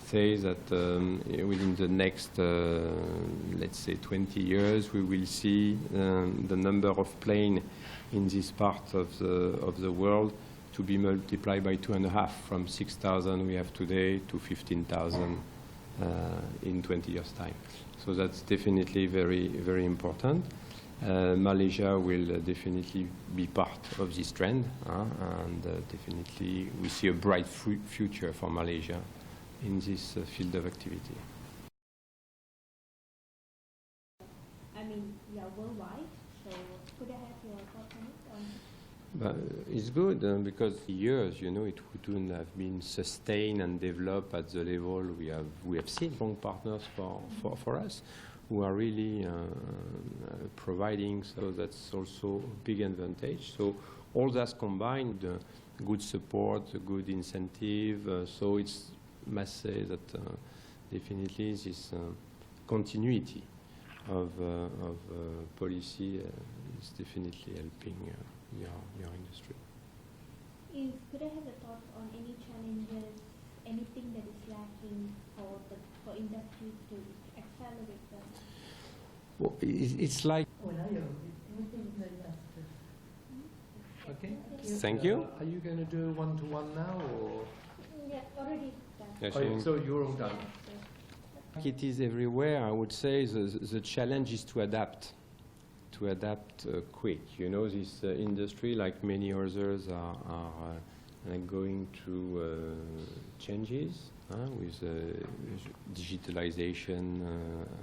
say that within the next, let's say, 20 years, we will see the number of planes in this part of the world to be multiplied by 2.5, from 6,000 we have today to 15,000 in 20 years' time. So that's definitely very, very important. Malaysia will definitely be part of this trend, and definitely we see a bright future for Malaysia in this field of activity. I mean, we are worldwide, so could I have your thoughts on it? But it's good because years, you know, it wouldn't have been sustained and developed at the level we have seen. Strong partners for us, who are really providing, so that's also a big advantage. So all that's combined, good support, good incentive, so it's, must say that definitely this continuity of policy is definitely helping your industry. Could I have a thought on any challenges, anything that is lacking for industry to accelerate them? Well, it's like. Okay. Thank you. Are you going to do one-to-one now, or? Yeah, already done. Yes, Oh, so you're all done. It is everywhere. I would say the challenge is to adapt quick. You know, this industry, like many others, are going through changes with digitalization